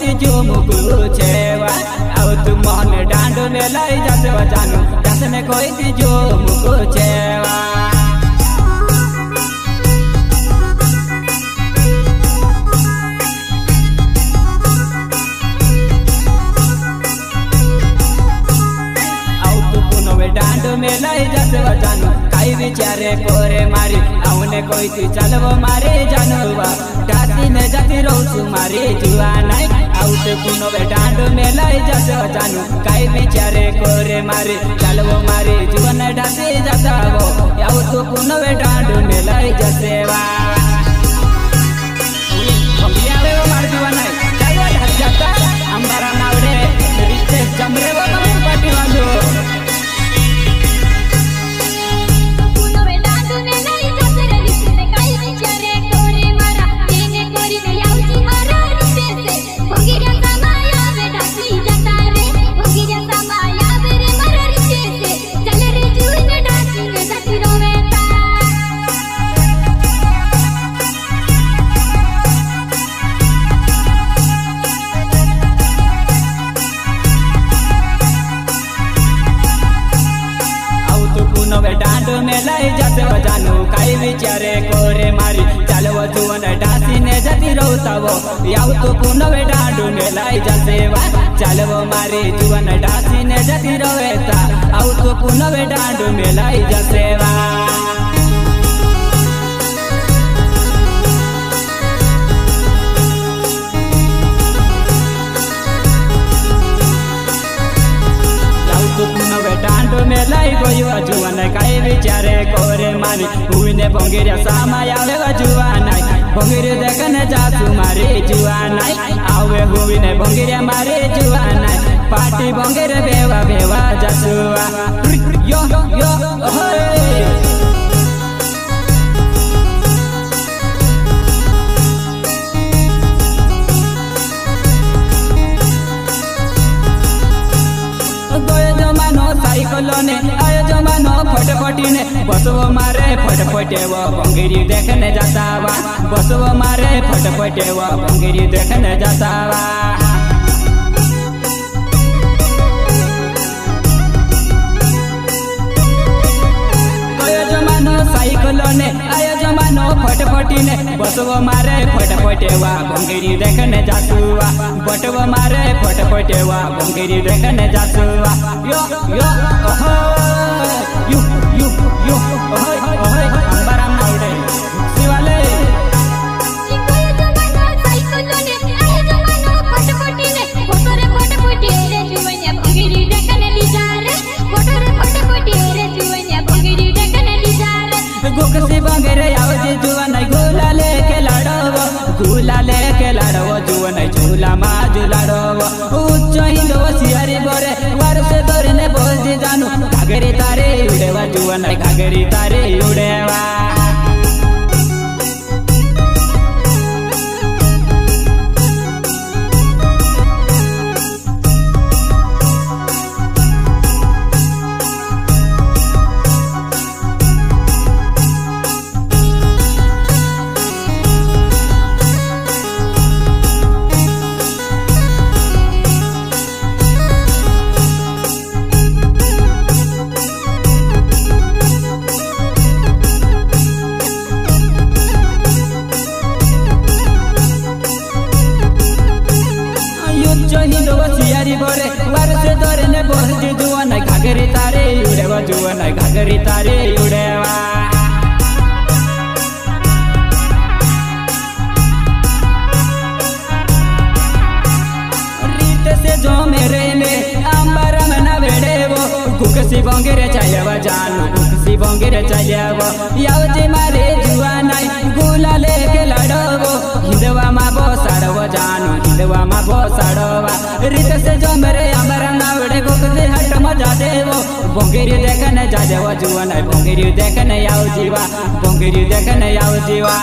थी जो मुकु छेवा आउ तू मन डांड में लाई जासे जानू दस में कोई थी जो मुकु छेवा डांड में लाई जासे जानू काई विचारे पोरे मारी आउने कोई थी चलवो मारे जानूवा डासी में जाती रोसु मारी जुआ नाई आउते पुनो वे डांड में लाई जासे जानू काई विचारे कोरे मारी चलवो मारी जुआ न डासी जाता वो आउ तो पुनो वे डांड में लाई जासे वा भंगिया वे मार जुआ नाई चलवा ढक जाता अंबारा नावडे रिश्ते जमरे वो कम पाटी वालो डांड में लाई जाते जानू काई विचारे कोरे मारी चलवो जुवन डासी ने जती रोतावो याव तो पुनवे डांड में लाई जाते वा चलवो मारी जुवन डासी ने जती रोवेता आउ तो पुनवे डांड में लाई जाते वा डांड में लाई गयो जुआन काई विचारे कोरे मारी हुईने बंगेरिया सामाय आवे जुआन बंगेरी देखने जासु मारे जुआन आवे हुईने बंगेरिया मारे जुआन पार्टी बंगेरे बेवा बेवा जासुआ यो यो ओए साइकिल ने आयो जमानो फटफटी ने बसवो मारे फटफटे वो बंगेरी देखने जाता वा बसवो मारे फटफटे वो बंगेरी देखने जाता वा आयो जमानो साइकिल ने आयो जमानो फटफटी ने बसवो मारे फटफटे वा बंगेरी देखने जासुआ बटवो मारे फटफटे वा बंगेरी देखने जासुआ यो यो ओहो यू यू यू ओहो ओहो अंबारा नावडे शिवाले गोकसी बंगेरे आवजे जुवन गुलाले के लाडो जुवन झूला मा झूलाडो उच्च हिंदो सियारी बोरे वारस दोरने बोलजी जानू घागरी तारे उडेवा जुवन घागरी तारे उडेवा बोरे वारस दोरने बोलजी जुवन घागरी तारे उडेवा जुवन घागरी तारे उडेवा रीत से जो मेरे में अंबारा में न बेड़ेवो गुकसी बंगेरे चायवा जानू गुकसी बंगेरे चायवा यावजी मारे जुवन गुलाले के लाडो हिंदवा मा बोसाडव जानू हिंदवा मा बोसाडवा रीत से जो मेरे अंबारा नावडे गुकसी हट मजा देवो बंगेरी देखने जा देवा जुवन बंगेरी देखने याव जीवा बंगेरी देखने याव जीवा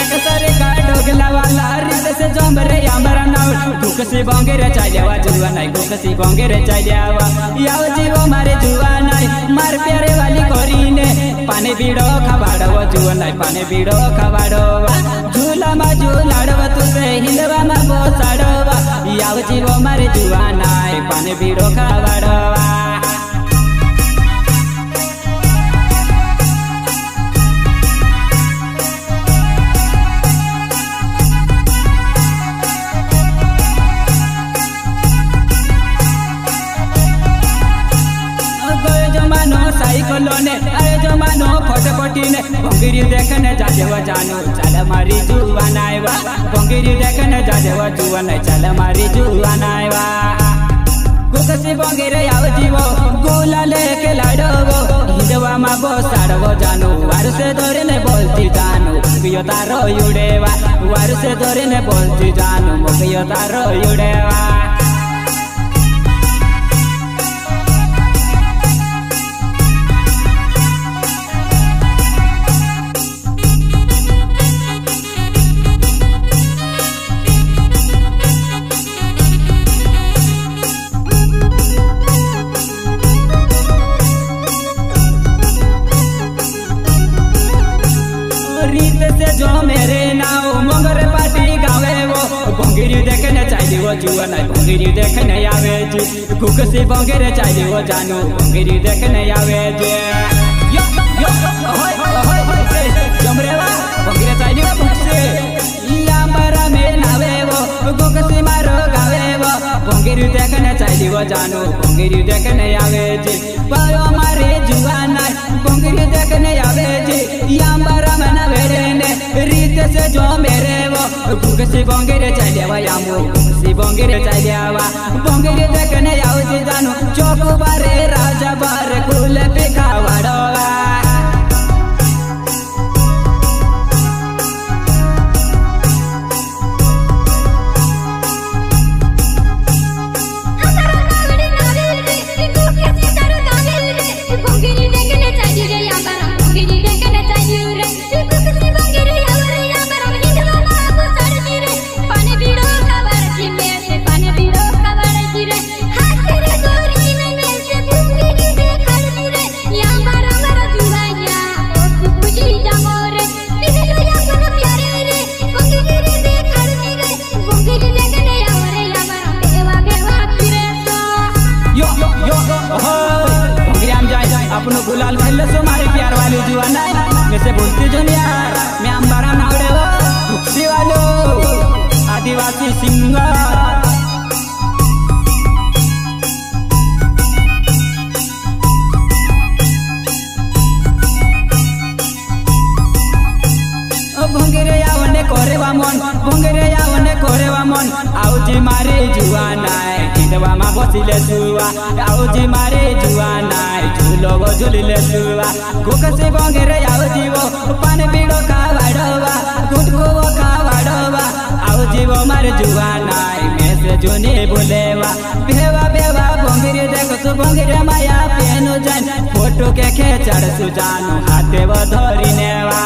एक सारे का डोगला वाला रीत से जो मेरे अंबारा नावडे गुकसी बंगेरे चाइलेवा जुआ नहीं गुकसी बंगेरे चाइलेवा याव जीवो मारे जुआ नहीं मार प्यारे वाली करीने पानी बीड़ो खबाड़ो जुआ नहीं पानी बीड़ो खबाड़ोवा झूला मा झूलाड़वा तुसे हिंदवा मा बोसाड़ोवा याव जीवो मारे जुआ नहीं पानी बीड़ो खबाड़ोवा साइकलोने अरे जमानो फटफटीने भंगिरी देखने जाजेव जानो चल मारी जुआ नायवा भंगिरी देखने जाजेव जुआ नहीं चल मारी जुआ नायवा गुकसी बंगिरे याव जीवो गोला लेके लाडोवो हिंदवा मा बोसाड़वो जानो वार से धोरे ने बोलती जानो मुगियो तारो युडेवा वार से धोरे ने बोलती जानो मुगियो तारो युडेवा रीत से जो मेरे नाव मंगर पार्टी गावे वो भंगिरी देखने चाहिए वो जुआ नहीं भंगिरी देखने आवे जी गुकसी बंगेरे चाहिए वो जानू भंगिरी देखने आवे जी यो यो होय होय जमरेवा भंगिरी चाहिए वो गुकसी या मरा में नावे वो गुकसी मारो गावे वो भंगिरी देखने चाहिए वो जानू भंगिरी देखने आवे जी पायो मारे जुआ नहीं भंगिरी देखने आवे जी या मरा में रीत से जो मेरे वो गुकसी बंगेरे चाइलेवा यामो गुकसी बंगेरे चाइलेवा बंगेरे देखने आओ जी जानो चौक बारे राजा बारे कुल पिखा वाड़ोवा अपनो गुलाल भैल सो मारे प्यार वाली जुआ नहीं मैं से बोलती जो यार मैं अंबारा नावड़े वो गुकसी वालो आदिवासी सिंगर भंगिरे यावने कोरेवा मन भंगिरे यावने कोरेवा मन आओ जी मारे जुआ नाय हिंदवा मा बसिले जुआ आओ जी मारे जुआ नाय झूलो गो झूलिले जुआ गुकसी बंगिरे याव जीवो पानी बीड़ो खावाड़ोवा गुटको खावाड़ोवा आओ जीवो मारे जुआ नाय मैं से जोनी बोलेवा बेवा बेवा भंगिरे देखो सु भंगिरे माया पेनो जान फोटो के खेचड़ सुजानो हाथे वो धरी नेवा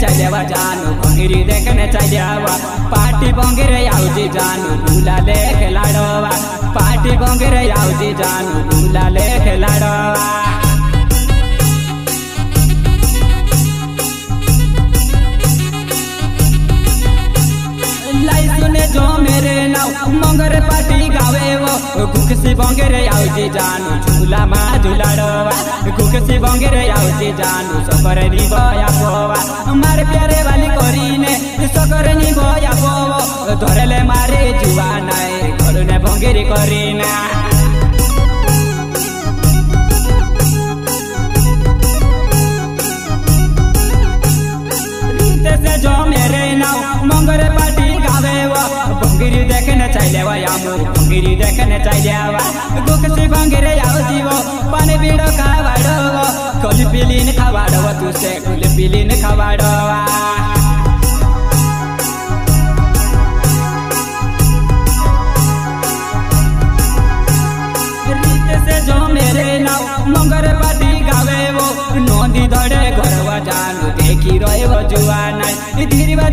चलेवा जानु भंगिरी देखने चलेवा पार्टी बंगेरे आउजी जानु गुला लेके लाडवा पार्टी बंगेरे आउजी जानु गुला लेके लाडवा जो मेरे नाव मंगरे पार्टी गावे वो कुकसी बंगेरे आउजी जानु झूला मा झूलाडवा कुकसी बंगेरे आउजी जानु सकरे नि बया पोवा मारे प्यारे वाली करीने सकरे नि बया पोवा धरेले मारे जुवा नाय घरने बंगेरी करीना से जो मेरे नाव मंगरे पार्टी गावे वो बंगिरी देखने चलेवा यामू बंगिरी देखने चलेवा कुकसी बंगिरे आउजी वो पानी बीड़ो खावाडवा कोली पिलीन खावाडवा तुसे कोली पिलीन खावाडवा से जो मेरे नाव मंगरे पार्टी गावे वो नदी दड़े घरवा जानु देखी रहे वो जुआ नाय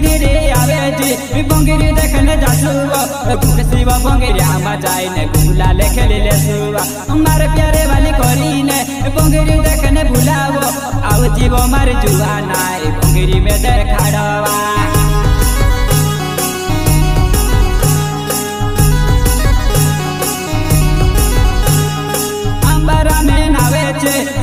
धीरे आवे जी बंगिरी देखने जासुवा कुकसी बंगिरी आमा जाइने गुला लेके ले सुवा मारे प्यारे वाली करीने बंगिरी देखने बुलावो आउ जीवो मारे जुआ नाय बंगिरी में देखाड़वा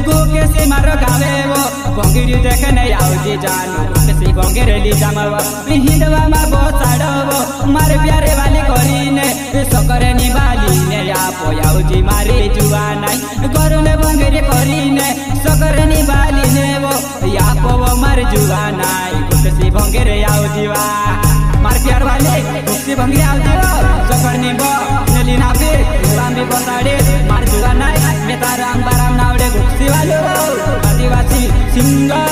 गोके से मारो गावे वो बंगिरी देखने आउजी जानु कुकसी बंगिरे ली जामवा हिंदवा मा बोसाडवो मारे प्यारे वाली करीने सकरे नि बाली ने या पोयाउजी मारे जुआ नाय गरुने बंगिरी करीने सकरे नि बाली ने वो या पोवो मारे जुआ नाय कुकसी बंगिरे आउजी वा मार प्यार वाले कुकसी बंगिरे आउजी वा सकरे नि बो नेली ना पे बांबी बोसाडे मार जुआ नाय मेताराम बाराम नावडे कुकसी वालो आदिवासी सिंगर